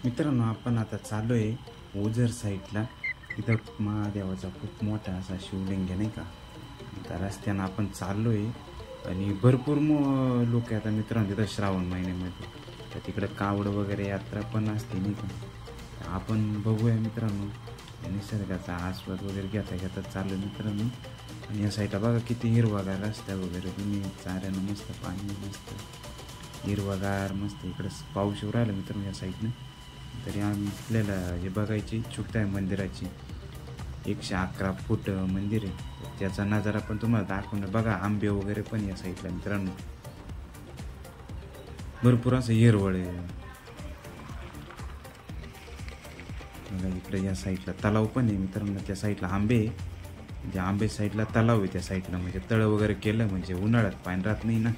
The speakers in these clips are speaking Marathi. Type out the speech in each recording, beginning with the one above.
मित्रांनो, आपण आता चाललो आहे ओझर साईडला. इथं महादेवाचा खूप मोठा असा शिवलिंग आहे नाही का. त्या रस्त्यानं आपण चाललो आहे आणि भरपूर लोक आता मित्रांनो तिथं श्रावण महिन्यामध्ये तर तिकडं कावड वगैरे यात्रा पण असते नाही का. आपण बघूया मित्रांनो, निसर्गाचा आस्वाद वगैरे घेता घेता चाललो मित्रांनो. आणि या साईडला बघा किती हिरवागार रस्ता वगैरे, तुम्ही चाऱ्यानं मस्त पाणी, मस्त हिरवागार, मस्त इकडं पाऊस येऊ राहिला मित्रांनो या साईडनं. तरी आपल्याला हे बघायची इच्छुकता आहे मंदिराची. 111 फूट मंदिर आहे, त्याचा नजारा पण तुम्हाला दाखवणं. बघा आंबे वगैरे पण या साईडला मित्रांनो, भरपूर असं हिरवळ आहे. बघा इकडे या साईडला तलाव पण आहे मित्रांनो, त्या साईडला आंबे आहे, म्हणजे आंबे साईडला तलाव आहे त्या साईडला. म्हणजे तळं वगैरे केलं म्हणजे उन्हाळ्यात पाणी राहत नाही ना,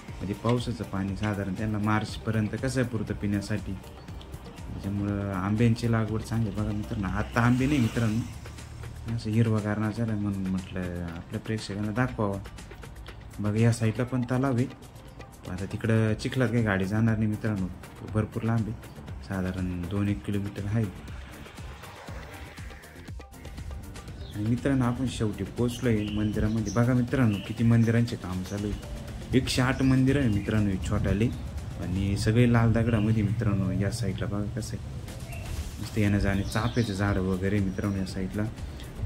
म्हणजे पावसाचं पाणी साधारण त्यांना मार्चपर्यंत कसं पुरतं पिण्यासाठी. त्याच्यामुळं आंब्यांची लागवड चांगली. बघा मित्रांनो, आता आंबे नाही मित्रांनो, असं हिरवागार नजारा म्हणून म्हटलं आपल्या प्रेक्षकांना दाखवावं. बघा या साईडला पण तलाव आहे. आता तिकडं चिखलात काही गाडी जाणार नाही मित्रांनो, भरपूर लांब आहे, साधारण 2-1 किलोमीटर आहे. आणि मित्रांनो आपण शेवटी पोचलो आहे मंदिरामध्ये. बघा मित्रांनो किती मंदिरांचे काम चालू आहे. 108 मंदिर आहे मित्रांनो छोटाले, आणि सगळे लाल दगडामध्ये मित्रांनो. या साईडला बघा कसं आहे, मस्त येणं जाणे, चाफ्याचं झाड वगैरे मित्रांनो या साईडला.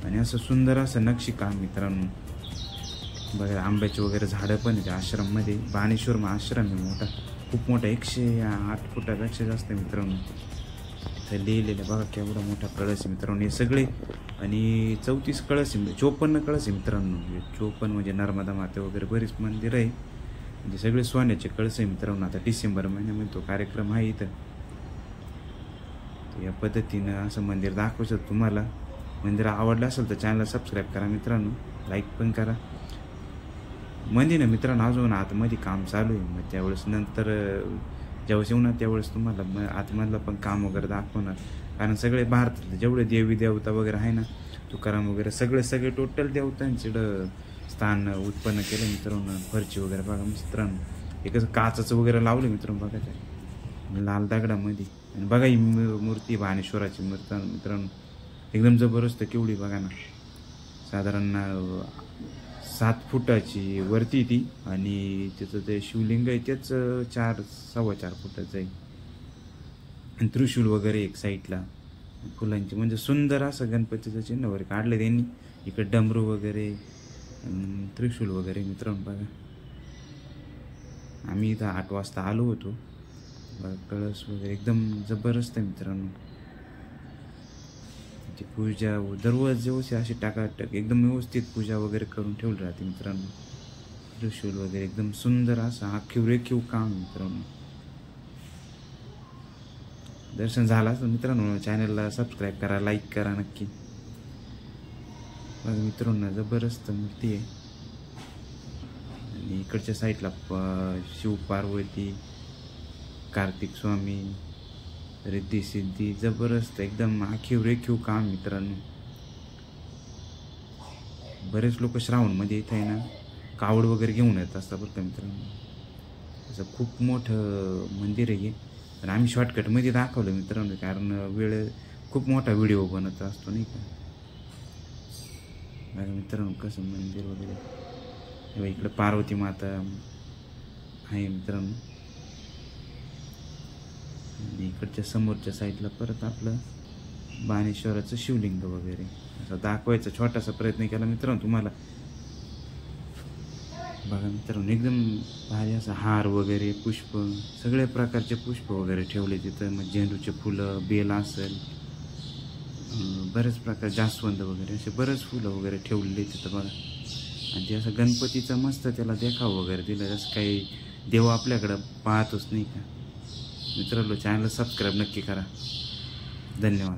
आणि असं सुंदर असं नक्षीकाम मित्रांनो. बघा आंब्याचे वगैरे झाडं पण आहेत आश्रममध्ये. बाणेश्वर आश्रम आहे मोठा, खूप मोठा, 108 फुटापेक्षा जास्त आहे मित्रांनो. इथं लिहिलेलं बघा केवढा मोठा कळस आहे मित्रांनो हे सगळे. आणि 34 कळस आहे, 54 कळस आहे मित्रांनो. 54 म्हणजे नर्मदा माता वगैरे बरीच मंदिर आहे, म्हणजे सगळे सोन्याचे कळस आहे मित्रांनो. आता डिसेंबर महिन्यामध्ये तो कार्यक्रम आहे इथं. या पद्धतीनं असं मंदिर दाखवायचं तुम्हाला. मंदिर आवडलं असेल तर चॅनलला सबस्क्राईब करा मित्रांनो, लाईक पण करा. मंदिर ना मित्रांनो अजून आतमध्ये काम चालू आहे, मग त्यावेळेस नंतर ज्यावेळेस येऊ ना त्यावेळेस तुम्हाला आतमधलं पण काम वगैरे दाखवणार. कारण सगळे भारतातले जेवढे देवी देवता वगैरे आहे ना, तुकाराम वगैरे सगळे टोटल देवतांचं स्थान उत्पन्न केलं मित्रांनो. फरची वगैरे बघा मित्रांनो, हे कसं काचाचं वगैरे लावलं मित्रांनो, बघा त्या लाल दगडामध्ये. आणि बघा ही मूर्ती बाणेश्वराची मित्रांनो, एकदम जबरदस्त केवढी बघा ना, साधारण 7 फुटाची वरती ती. आणि त्याचं ते शिवलिंग आहे तेच 4-4.25 फुटाचं आहे. आणि त्रिशूल वगैरे एक साईडला फुलांची, म्हणजे सुंदर असं गणपतीचं चिन्ह वगैरे काढलं त्यांनी. इकडे डमरू वगैरे, त्रिशूल वगैरे मित्रांनो बघा. आम्ही इथं 8 वाजता आलो होतो. बघा कळस वगैरे एकदम जबरदस्त आहे मित्रांनो. त्याची पूजा दररोज व्यवस्थित अशी टाकाटक एकदम व्यवस्थित पूजा वगैरे करून ठेवली राहते मित्रांनो. त्रिशूल वगैरे एकदम सुंदर असं आखीव रेखीव काम मित्रांनो. दर्शन झालं असं मित्रांनो, चॅनलला सबस्क्राईब करा, लाईक करा नक्की. बघा मित्रांनो जबरदस्त मूर्ती आहे. आणि इकडच्या साईडला शिव पार्वती, कार्तिक स्वामी, रिद्धी सिद्धी, जबरदस्त एकदम आखीव रेखीव काम मित्रांनो. बरेच लोक श्रावणमध्ये इथं आहे ना कावड वगैरे घेऊन येत असतात बरं का मित्रांनो. असं खूप मोठं मंदिर आहे. पण आम्ही शॉर्टकटमध्ये दाखवलं मित्रांनो, कारण वेळ खूप मोठा व्हिडिओ बनत असतो नाही का. बघा मित्रांनो कसं मंदिर वगैरे. इकडं पार्वती माता आहे मित्रांनो. आणि इकडच्या समोरच्या साईडला परत आपलं बाणेश्वराचं शिवलिंग वगैरे असं दाखवायचा छोटासा प्रयत्न केला मित्रांनो तुम्हाला. बघा मित्रांनो एकदम भारी असं हार वगैरे, पुष्प, सगळ्या प्रकारचे पुष्प वगैरे ठेवले तिथं. मग झेंडूचे फुलं, बेल असेल, बरेच प्रकार, जास्वंद वगैरे असे बरेच फुलं वगैरे ठेवलेले तिथं बघा. आणि ते असं गणपतीचं मस्त त्याला देखाव वगैरे दिलं, जसं काही देव आपल्याकडं पाहतोच नाही का मित्रांनो. चॅनलला सबस्क्राईब नक्की करा. धन्यवाद.